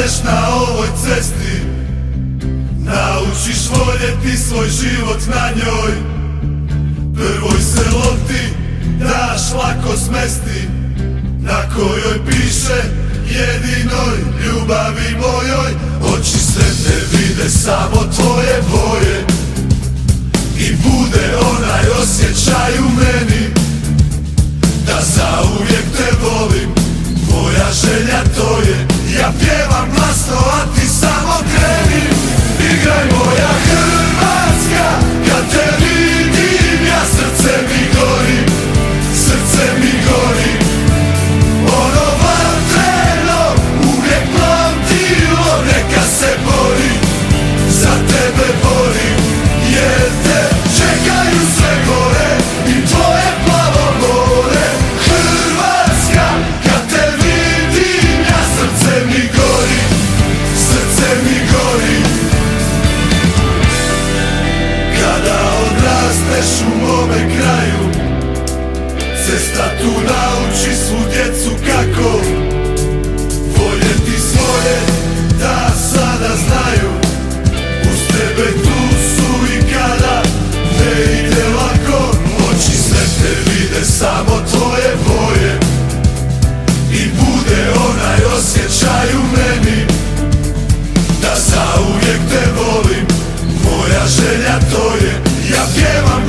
staneš na ovoj cesti, naučiš voljeti svoj život na njoj. Prvoj se lopti daš lako smesti, na kojoj piše jedinoj ljubavi mojoj. Oči sretne vide samo tvoje boje i bude onaj osjećaj u meni da zauvijek te volim. Moja želja to je, ja pjevam glasno, a ti samo kreni. Igraj moja Hrvatska, kad te vidim ja srce mi gori, srce mi gori. Ono vatreno, uvijek plamtilo, neka se bori, za tebe borim, jer te čekaju sve gore i tvoje plavo more. Hrvatska, kad te vidim ja srce mi gori, srce mi gori. Kada odrasteš u mome kraju, cesta tu nauči svu djecu kako voljeti svoje, da sada znaju. Uz tebe tu su i kada ne ide lako. Oči sretne vide samo tvoje boje i bude onaj osjećaj u meni da zauvijek te volim. Moja želja to je, ja pjevam